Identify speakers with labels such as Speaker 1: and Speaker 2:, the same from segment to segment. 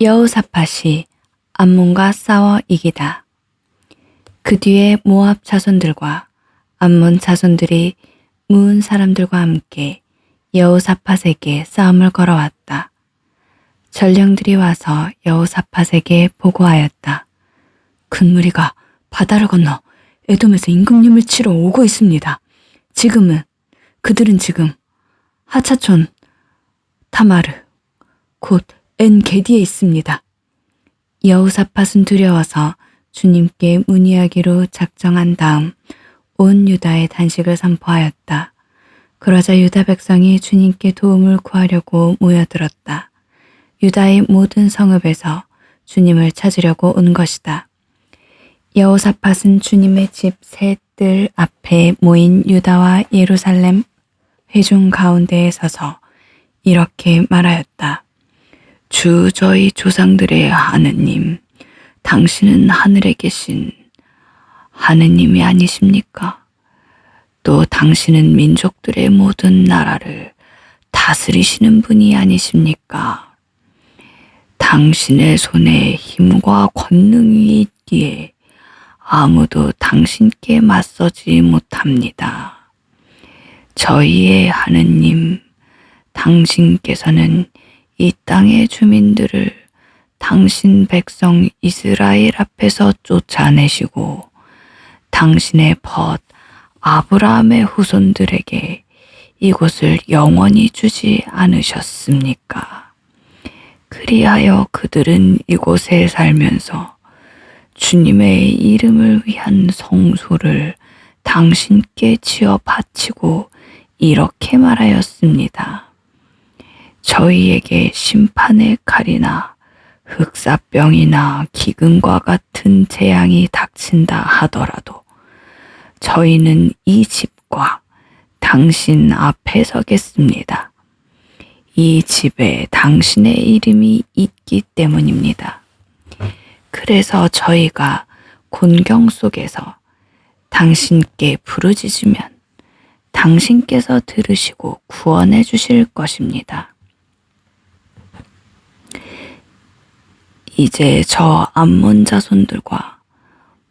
Speaker 1: 여호사밧이 암몬과 싸워 이기다. 그 뒤에 모압 자손들과 암몬 자손들이 무은 사람들과 함께 여호사밧에게 싸움을 걸어왔다. 전령들이 와서 여호사밧에게 보고하였다. 큰 무리가 바다를 건너 에돔에서 임금님을 치러 오고 있습니다. 그들은 지금 하차촌 타마르 곧 엔게디에 있습니다. 여호사밧은 두려워서 주님께 문의하기로 작정한 다음 온 유다에 단식을 선포하였다. 그러자 유다 백성이 주님께 도움을 구하려고 모여들었다. 유다의 모든 성읍에서 주님을 찾으려고 온 것이다. 여호사밧은 주님의 집 새 뜰 앞에 모인 유다와 예루살렘 회중 가운데에 서서 이렇게 말하였다. 주 저희 조상들의 하느님, 당신은 하늘에 계신 하느님이 아니십니까? 또 당신은 민족들의 모든 나라를 다스리시는 분이 아니십니까? 당신의 손에 힘과 권능이 있기에 아무도 당신께 맞서지 못합니다. 저희의 하느님, 당신께서는 이 땅의 주민들을 당신 백성 이스라엘 앞에서 쫓아내시고 당신의 벗 아브라함의 후손들에게 이곳을 영원히 주지 않으셨습니까? 그리하여 그들은 이곳에 살면서 주님의 이름을 위한 성소를 당신께 지어 바치고 이렇게 말하였습니다. 저희에게 심판의 칼이나 흑사병이나 기근과 같은 재앙이 닥친다 하더라도 저희는 이 집과 당신 앞에 서겠습니다. 이 집에 당신의 이름이 있기 때문입니다. 그래서 저희가 곤경 속에서 당신께 부르짖으면 당신께서 들으시고 구원해 주실 것입니다. 이제 저 암몬 자손들과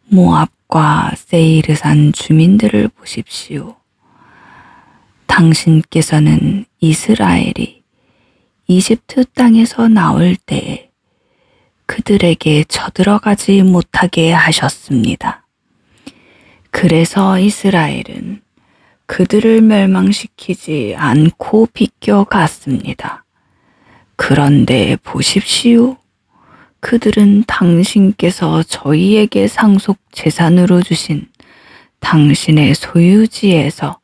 Speaker 1: 모압과 세이르산 주민들을 보십시오. 당신께서는 이스라엘이 이집트 땅에서 나올 때에 그들에게 쳐들어가지 못하게 하셨습니다. 그래서 이스라엘은 그들을 멸망시키지 않고 비껴갔습니다. 그런데 보십시오. 그들은 당신께서 저희에게 상속 재산으로 주신 당신의 소유지에서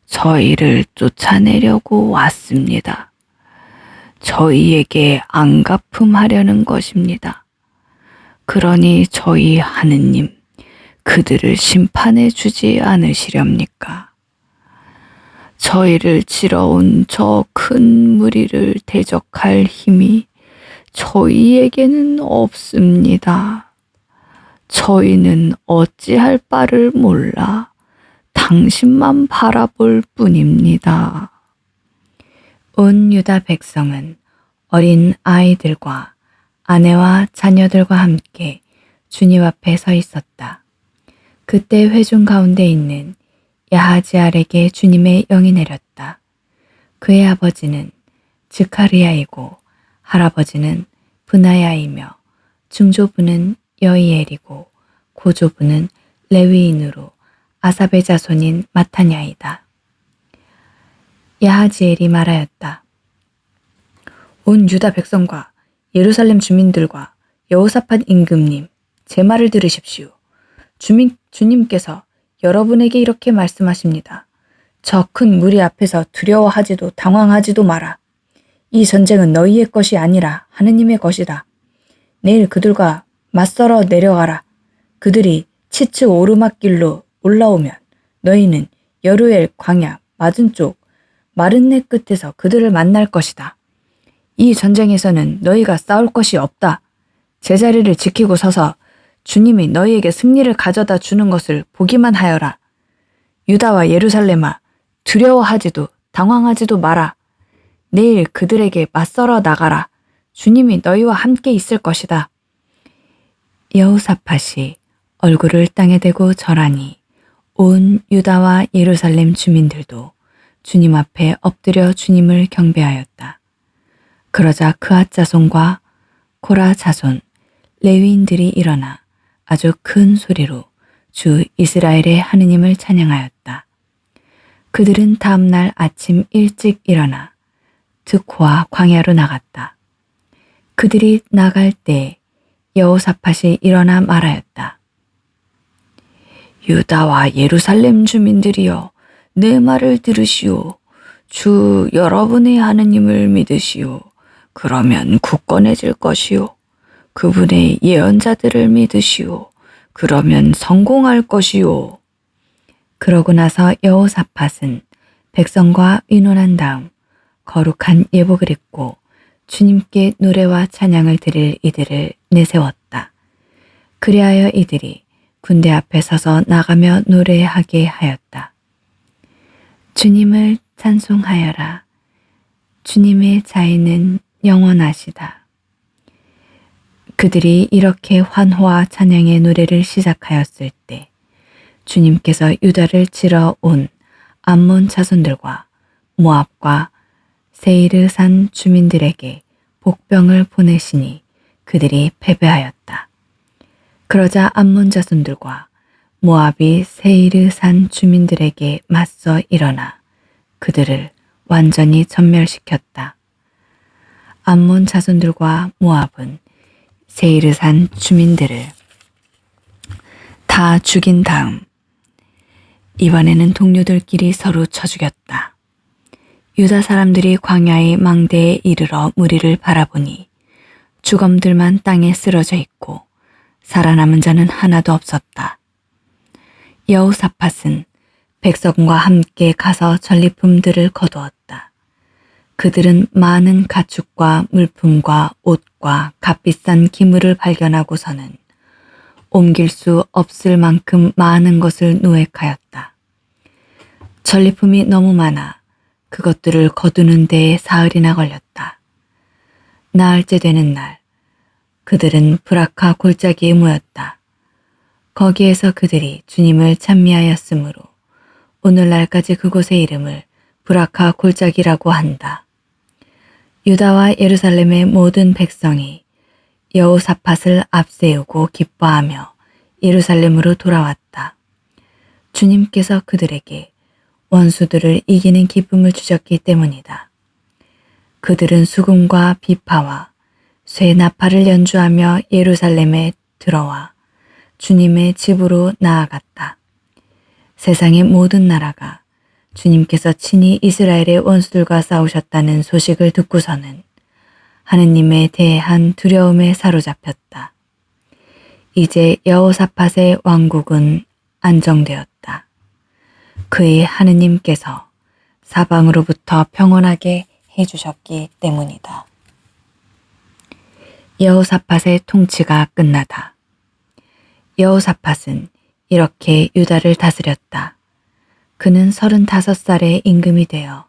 Speaker 1: 저희를 쫓아내려고 왔습니다. 저희에게 안갚음하려는 것입니다. 그러니 저희 하느님, 그들을 심판해 주지 않으시렵니까? 저희를 치러 온 저 큰 무리를 대적할 힘이 저희에게는 없습니다. 저희는 어찌할 바를 몰라 당신만 바라볼 뿐입니다. 온 유다 백성은 어린 아이들과 아내와 자녀들과 함께 주님 앞에 서 있었다. 그때 회중 가운데 있는 야하지알에게 주님의 영이 내렸다. 그의 아버지는 즈카리야이고 할아버지는 브나야이며 중조부는 여이엘이고 고조부는 레위인으로 아삽의 자손인 마타냐이다. 야하지엘이 말하였다. 온 유다 백성과 예루살렘 주민들과 여호사밧 임금님, 제 말을 들으십시오. 주님께서 여러분에게 이렇게 말씀하십니다. 저 큰 무리 앞에서 두려워하지도 당황하지도 마라. 이 전쟁은 너희의 것이 아니라 하느님의 것이다. 내일 그들과 맞서러 내려가라. 그들이 치츠 오르막길로 올라오면 너희는 여루엘 광야 맞은쪽 마른네 끝에서 그들을 만날 것이다. 이 전쟁에서는 너희가 싸울 것이 없다. 제자리를 지키고 서서 주님이 너희에게 승리를 가져다 주는 것을 보기만 하여라. 유다와 예루살렘아, 두려워하지도 당황하지도 마라. 내일 그들에게 맞서러 나가라. 주님이 너희와 함께 있을 것이다. 여호사밧이 얼굴을 땅에 대고 절하니 온 유다와 예루살렘 주민들도 주님 앞에 엎드려 주님을 경배하였다. 그러자 그앗 자손과 코라 자손, 레위인들이 일어나 아주 큰 소리로 주 이스라엘의 하느님을 찬양하였다. 그들은 다음날 아침 일찍 일어나 드코와 광야로 나갔다. 그들이 나갈 때 여호사밧이 일어나 말하였다. 유다와 예루살렘 주민들이여, 내 말을 들으시오. 주 여러분의 하느님을 믿으시오. 그러면 굳건해질 것이오. 그분의 예언자들을 믿으시오. 그러면 성공할 것이오. 그러고 나서 여호사밧은 백성과 의논한 다음 거룩한 예복을 입고 주님께 노래와 찬양을 드릴 이들을 내세웠다. 그리하여 이들이 군대 앞에 서서 나가며 노래하게 하였다. 주님을 찬송하여라. 주님의 자애는 영원하시다. 그들이 이렇게 환호와 찬양의 노래를 시작하였을 때 주님께서 유다를 치러 온 암몬 자손들과 모압과 세이르 산 주민들에게 복병을 보내시니 그들이 패배하였다. 그러자 암몬 자손들과 모압이 세이르 산 주민들에게 맞서 일어나 그들을 완전히 전멸시켰다. 암몬 자손들과 모압은 세이르 산 주민들을 다 죽인 다음 이번에는 동료들끼리 서로 쳐 죽였다. 유다 사람들이 광야의 망대에 이르러 무리를 바라보니 주검들만 땅에 쓰러져 있고 살아남은 자는 하나도 없었다. 여호사밧은 백성과 함께 가서 전리품들을 거두었다. 그들은 많은 가축과 물품과 옷과 값비싼 기물을 발견하고서는 옮길 수 없을 만큼 많은 것을 노획하였다. 전리품이 너무 많아 그것들을 거두는 데에 사흘이나 걸렸다. 나흘째 되는 날, 그들은 브라카 골짜기에 모였다. 거기에서 그들이 주님을 찬미하였으므로 오늘날까지 그곳의 이름을 브라카 골짜기라고 한다. 유다와 예루살렘의 모든 백성이 여호사밧을 앞세우고 기뻐하며 예루살렘으로 돌아왔다. 주님께서 그들에게 원수들을 이기는 기쁨을 주셨기 때문이다. 그들은 수금과 비파와 쇠 나팔을 연주하며 예루살렘에 들어와 주님의 집으로 나아갔다. 세상의 모든 나라가 주님께서 친히 이스라엘의 원수들과 싸우셨다는 소식을 듣고서는 하느님에 대한 두려움에 사로잡혔다. 이제 여호사밧의 왕국은 안정되었다. 그의 하느님께서 사방으로부터 평온하게 해주셨기 때문이다. 여호사밧의 통치가 끝나다. 여호사밧은 이렇게 유다를 다스렸다. 그는 35살의 임금이 되어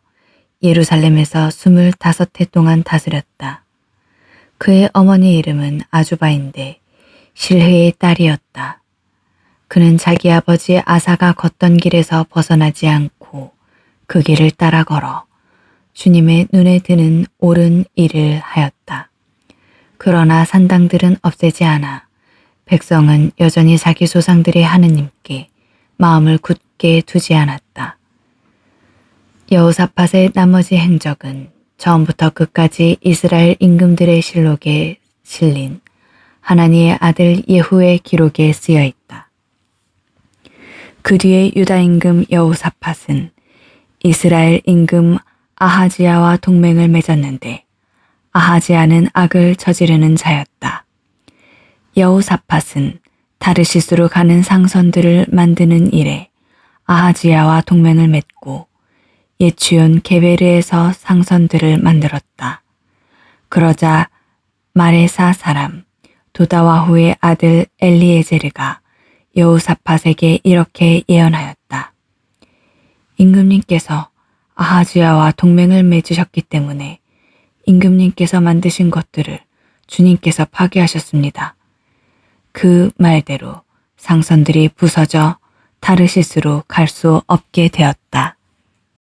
Speaker 1: 예루살렘에서 25해 동안 다스렸다. 그의 어머니 이름은 아주바인데 실헤의 딸이었다. 그는 자기 아버지 아사가 걷던 길에서 벗어나지 않고 그 길을 따라 걸어 주님의 눈에 드는 옳은 일을 하였다. 그러나 산당들은 없애지 않아 백성은 여전히 자기 조상들의 하느님께 마음을 굳게 두지 않았다. 여호사밧의 나머지 행적은 처음부터 끝까지 이스라엘 임금들의 실록에 실린 하나니의 아들 예후의 기록에 쓰여 있다. 그 뒤에 유다 임금 여호사밧은 이스라엘 임금 아하지야와 동맹을 맺었는데 아하지야는 악을 저지르는 자였다. 여호사밧은 다르시스로 가는 상선들을 만드는 일에 아하지야와 동맹을 맺고 예치온 게베르에서 상선들을 만들었다. 그러자 마레사 사람 도다와후의 아들 엘리에제르가 여호사밧에게 이렇게 예언하였다. 임금님께서 아하지야와 동맹을 맺으셨기 때문에 임금님께서 만드신 것들을 주님께서 파괴하셨습니다. 그 말대로 상선들이 부서져 타르시스로 갈 수 없게 되었다.